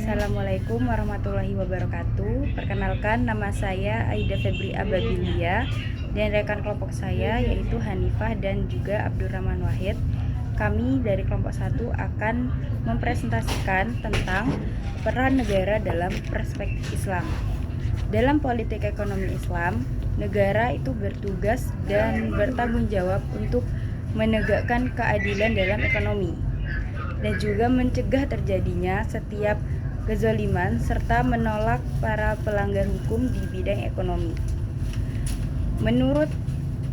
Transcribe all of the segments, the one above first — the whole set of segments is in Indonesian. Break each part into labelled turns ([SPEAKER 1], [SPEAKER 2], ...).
[SPEAKER 1] Assalamualaikum warahmatullahi wabarakatuh. Perkenalkan, nama saya Aida Febri Ababilia dan rekan kelompok saya yaitu Hanifah dan juga Abdurrahman Wahid. Kami dari kelompok 1 akan mempresentasikan tentang peran negara dalam perspektif Islam. Dalam politik ekonomi Islam, negara itu bertugas dan bertanggung jawab untuk menegakkan keadilan dalam ekonomi dan juga mencegah terjadinya setiap kezaliman serta menolak para pelanggar hukum di bidang ekonomi. Menurut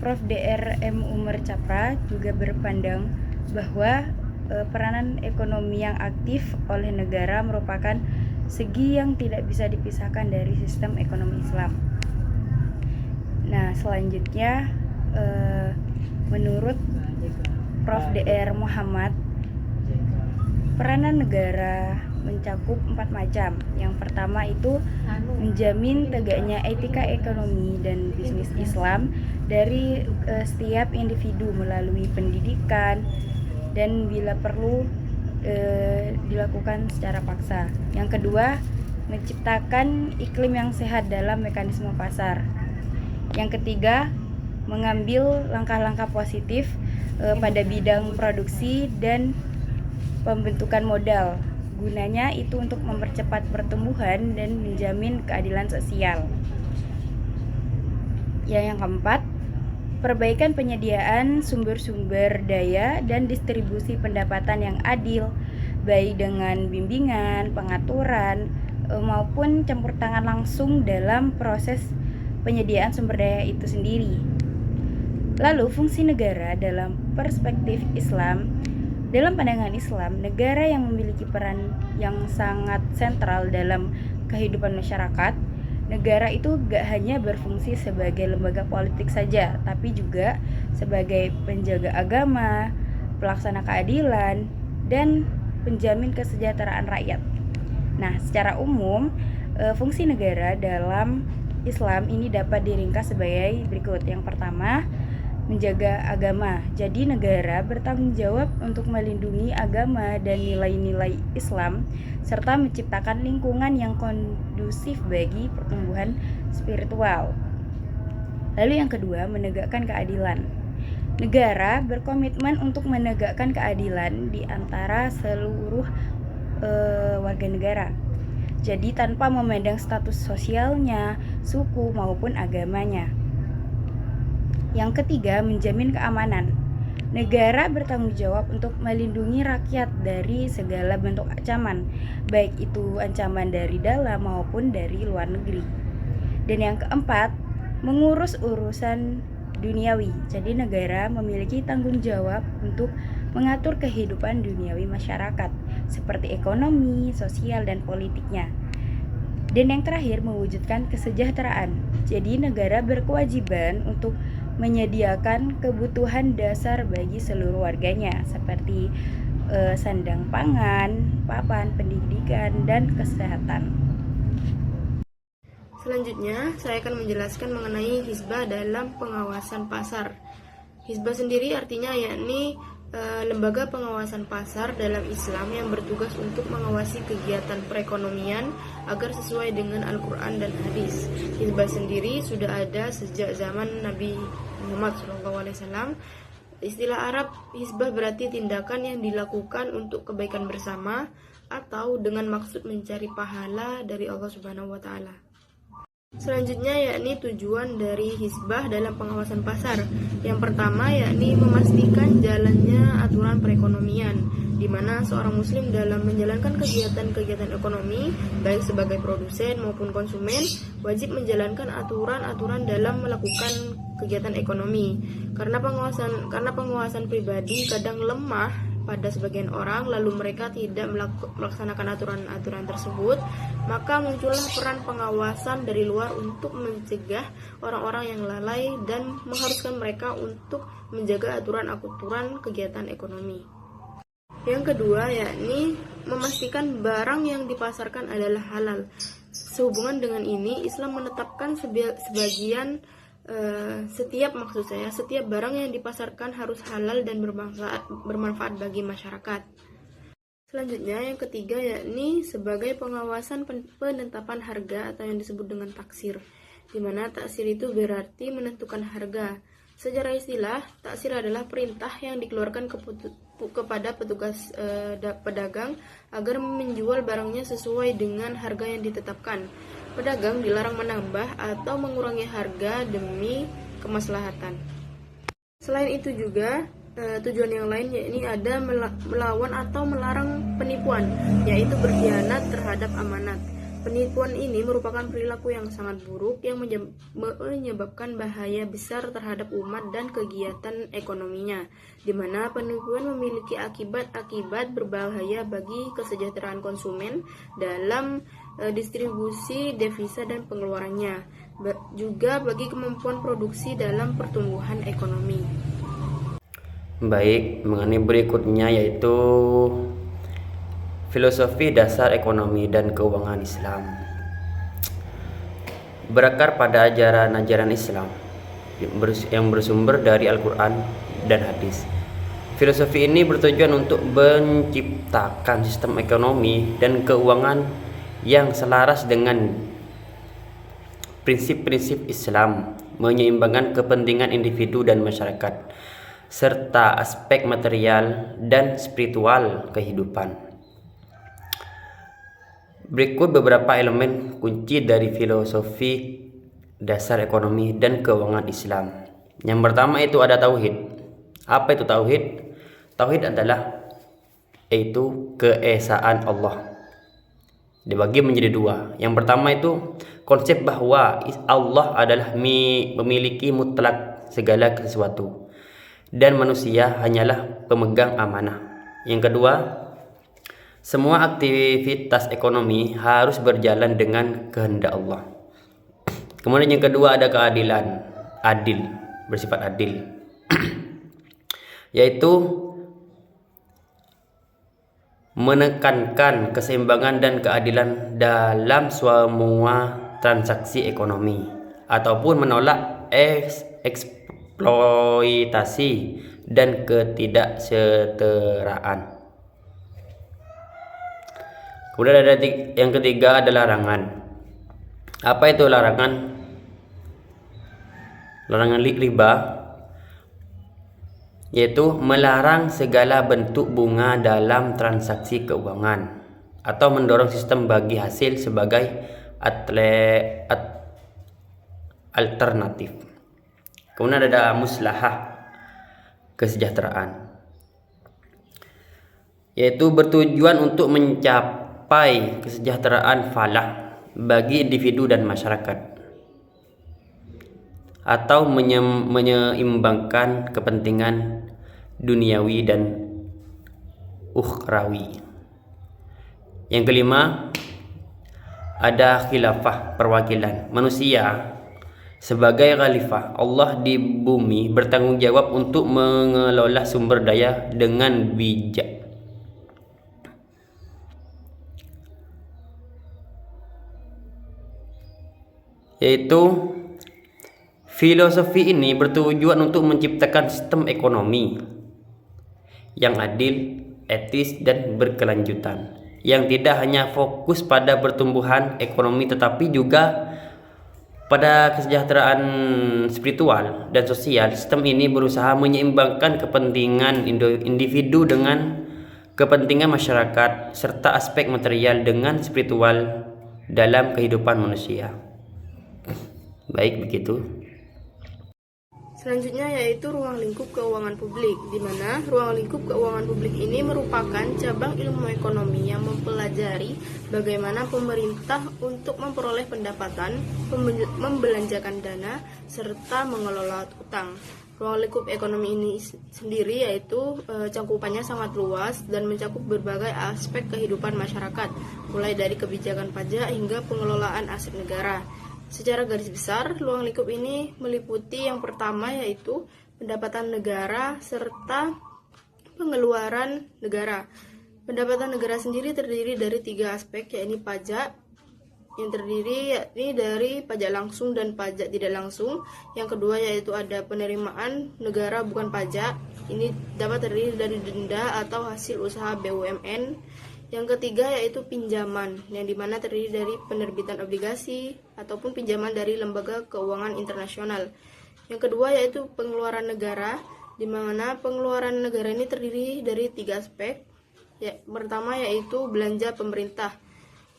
[SPEAKER 1] Prof. Dr. M. Umar Capra juga berpandang bahwa peranan ekonomi yang aktif oleh negara merupakan segi yang tidak bisa dipisahkan dari sistem ekonomi Islam. Nah, selanjutnya menurut Prof. Dr. Muhammad, peranan negara mencakup 4 macam. Yang pertama itu menjamin tegaknya etika ekonomi dan bisnis Islam dari setiap individu melalui pendidikan dan bila perlu dilakukan secara paksa. Yang kedua, menciptakan iklim yang sehat dalam mekanisme pasar. Yang ketiga, mengambil langkah-langkah positif pada bidang produksi dan pembentukan modal. Gunanya itu untuk mempercepat pertumbuhan dan menjamin keadilan sosial. Yang keempat, perbaikan penyediaan sumber-sumber daya dan distribusi pendapatan yang adil, baik dengan bimbingan, pengaturan, maupun campur tangan langsung dalam proses penyediaan sumber daya itu sendiri. Lalu, fungsi negara dalam perspektif Islam. Dalam pandangan Islam, negara yang memiliki peran yang sangat sentral dalam kehidupan masyarakat. Negara itu gak hanya berfungsi sebagai lembaga politik saja, tapi juga sebagai penjaga agama, pelaksana keadilan, dan penjamin kesejahteraan rakyat. Nah, secara umum, fungsi negara dalam Islam ini dapat diringkas sebagai berikut. Yang pertama, menjaga agama. Jadi negara bertanggung jawab untuk melindungi agama dan nilai-nilai Islam serta menciptakan lingkungan yang kondusif bagi pertumbuhan spiritual. Lalu yang kedua, menegakkan keadilan. Negara berkomitmen untuk menegakkan keadilan di antara seluruh warga negara. Jadi tanpa memandang status sosialnya, suku maupun agamanya. Yang ketiga, menjamin keamanan. Negara bertanggung jawab untuk melindungi rakyat dari segala bentuk ancaman, baik itu ancaman dari dalam maupun dari luar negeri. Dan yang keempat, mengurus urusan duniawi. Jadi negara memiliki tanggung jawab untuk mengatur kehidupan duniawi masyarakat, seperti ekonomi, sosial, dan politiknya. Dan yang terakhir, mewujudkan kesejahteraan. Jadi negara berkewajiban untuk menyediakan kebutuhan dasar bagi seluruh warganya seperti sandang pangan, papan pendidikan, dan kesehatan.
[SPEAKER 2] Selanjutnya, saya akan menjelaskan mengenai hizbah dalam pengawasan pasar. Hizbah sendiri artinya yakni lembaga pengawasan pasar dalam Islam yang bertugas untuk mengawasi kegiatan perekonomian agar sesuai dengan Al-Quran dan Hadis. Hizbah sendiri sudah ada sejak zaman Nabi Muhammad SAW. Istilah Arab hizbah berarti tindakan yang dilakukan untuk kebaikan bersama atau dengan maksud mencari pahala dari Allah Subhanahu wa Ta'ala. Selanjutnya yakni tujuan dari hizbah dalam pengawasan pasar. Yang pertama yakni memastikan jalannya aturan perekonomian, di mana seorang muslim dalam menjalankan kegiatan-kegiatan ekonomi baik sebagai produsen maupun konsumen wajib menjalankan aturan-aturan dalam melakukan kegiatan ekonomi. Karena penguasaan pribadi kadang lemah pada sebagian orang, lalu mereka tidak melaksanakan aturan-aturan tersebut, maka muncullah peran pengawasan dari luar untuk mencegah orang-orang yang lalai dan mengharuskan mereka untuk menjaga aturan-aturan kegiatan ekonomi. Yang kedua yakni memastikan barang yang dipasarkan adalah halal. Sehubungan dengan ini, Islam menetapkan setiap barang yang dipasarkan harus halal dan bermanfaat bagi masyarakat. Selanjutnya yang ketiga yakni sebagai pengawasan penetapan harga atau yang disebut dengan taksir, di mana taksir itu berarti menentukan harga. Secara istilah, taksir adalah perintah yang dikeluarkan kepada petugas pedagang agar menjual barangnya sesuai dengan harga yang ditetapkan. Pedagang dilarang menambah atau mengurangi harga demi kemaslahatan. Selain itu juga tujuan yang lain yakni ada melawan atau melarang penipuan, yaitu berkhianat terhadap amanat. Penipuan ini merupakan perilaku yang sangat buruk yang menyebabkan bahaya besar terhadap umat dan kegiatan ekonominya, di mana penipuan memiliki akibat-akibat berbahaya bagi kesejahteraan konsumen dalam distribusi devisa dan pengeluarannya, juga bagi kemampuan produksi dalam pertumbuhan ekonomi.
[SPEAKER 3] Baik, mengenai berikutnya yaitu filosofi dasar ekonomi dan keuangan Islam. Berakar pada ajaran-ajaran Islam yang bersumber dari Al-Quran dan hadis. Filosofi ini bertujuan untuk menciptakan sistem ekonomi dan keuangan yang selaras dengan prinsip-prinsip Islam, menyeimbangkan kepentingan individu dan masyarakat, serta aspek material dan spiritual kehidupan. Berikut beberapa elemen kunci dari filosofi dasar ekonomi dan keuangan Islam. Yang pertama itu ada tauhid. Apa itu tauhid? Tauhid adalah yaitu keesaan Allah. Dibagi menjadi dua. Yang pertama itu konsep bahwa Allah adalah memiliki mutlak segala sesuatu dan manusia hanyalah pemegang amanah. Yang kedua, semua aktivitas ekonomi harus berjalan dengan kehendak Allah. Kemudian yang kedua ada keadilan, bersifat adil, yaitu menekankan keseimbangan dan keadilan dalam semua transaksi ekonomi ataupun menolak eksploitasi dan ketidaksetaraan. Kemudian ada yang ketiga ada larangan. Apa itu larangan? Larangan riba yaitu melarang segala bentuk bunga dalam transaksi keuangan atau mendorong sistem bagi hasil sebagai alternatif. Kemudian ada muslahah, kesejahteraan, yaitu bertujuan untuk mencapai kesejahteraan falah bagi individu dan masyarakat atau menyeimbangkan kepentingan duniawi dan ukhrawi. Yang kelima ada khilafah, perwakilan. Manusia sebagai khalifah Allah di bumi bertanggung jawab untuk mengelola sumber daya dengan bijak. Yaitu filosofi ini bertujuan untuk menciptakan sistem ekonomi yang adil, etis, dan berkelanjutan, yang tidak hanya fokus pada pertumbuhan ekonomi tetapi juga pada kesejahteraan spiritual dan sosial. Sistem ini berusaha menyeimbangkan kepentingan individu dengan kepentingan masyarakat serta aspek material dengan spiritual dalam kehidupan manusia. Baik, begitu.
[SPEAKER 2] Selanjutnya yaitu ruang lingkup keuangan publik, di mana ruang lingkup keuangan publik ini merupakan cabang ilmu ekonomi yang mempelajari bagaimana pemerintah untuk memperoleh pendapatan, membelanjakan dana, serta mengelola utang. Ruang lingkup ekonomi ini sendiri yaitu cakupannya sangat luas dan mencakup berbagai aspek kehidupan masyarakat, mulai dari kebijakan pajak hingga pengelolaan aset negara. Secara garis besar, ruang lingkup ini meliputi yang pertama yaitu pendapatan negara serta pengeluaran negara. Pendapatan negara sendiri terdiri dari 3 aspek, yaitu pajak, yang terdiri yakni dari pajak langsung dan pajak tidak langsung. Yang kedua yaitu ada penerimaan negara bukan pajak. Ini dapat terdiri dari denda atau hasil usaha BUMN. Yang ketiga yaitu pinjaman, yang dimana terdiri dari penerbitan obligasi ataupun pinjaman dari lembaga keuangan internasional. Yang kedua yaitu pengeluaran negara, di mana pengeluaran negara ini terdiri dari 3 aspek. Pertama yaitu belanja pemerintah,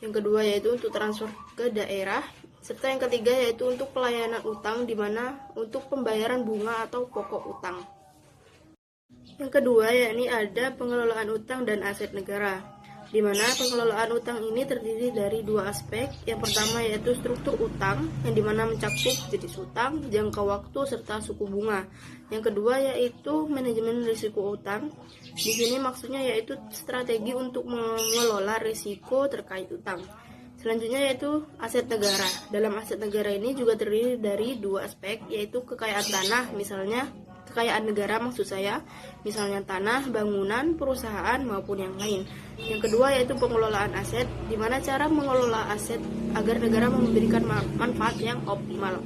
[SPEAKER 2] yang kedua yaitu untuk transfer ke daerah, serta yang ketiga yaitu untuk pelayanan utang, di mana untuk pembayaran bunga atau pokok utang. Yang kedua yakni ada pengelolaan utang dan aset negara, di mana pengelolaan utang ini terdiri dari 2 aspek. Yang pertama yaitu struktur utang, yang dimana mencakup jenis utang, jangka waktu, serta suku bunga. Yang kedua yaitu manajemen risiko utang. Di sini maksudnya yaitu strategi untuk mengelola risiko terkait utang. Selanjutnya yaitu aset negara. Dalam aset negara ini juga terdiri dari 2 aspek, yaitu kekayaan tanah, misalnya kekayaan negara misalnya tanah, bangunan, perusahaan, maupun yang lain. Yang kedua yaitu pengelolaan aset, di mana cara mengelola aset agar negara memberikan manfaat yang optimal.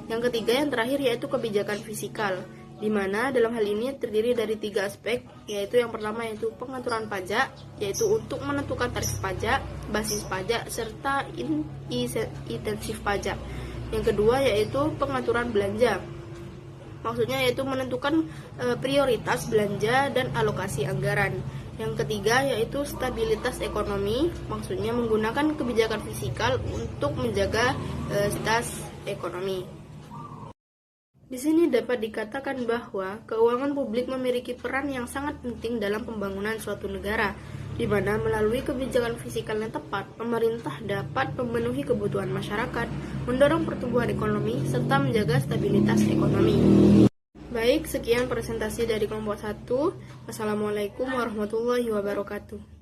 [SPEAKER 2] Yang ketiga yang terakhir yaitu kebijakan fiskal, di mana dalam hal ini terdiri dari 3 aspek, yaitu yang pertama yaitu pengaturan pajak, yaitu untuk menentukan tarif pajak, basis pajak, serta intensif pajak. Yang kedua yaitu pengaturan belanja, maksudnya yaitu menentukan prioritas belanja dan alokasi anggaran. Yang ketiga yaitu stabilitas ekonomi, maksudnya menggunakan kebijakan fiskal untuk menjaga stabilitas ekonomi. Di sini dapat dikatakan bahwa keuangan publik memiliki peran yang sangat penting dalam pembangunan suatu negara, di mana melalui kebijakan fiskal yang tepat, pemerintah dapat memenuhi kebutuhan masyarakat, mendorong pertumbuhan ekonomi, serta menjaga stabilitas ekonomi. Baik, sekian presentasi dari kelompok 1. Wassalamualaikum warahmatullahi wabarakatuh.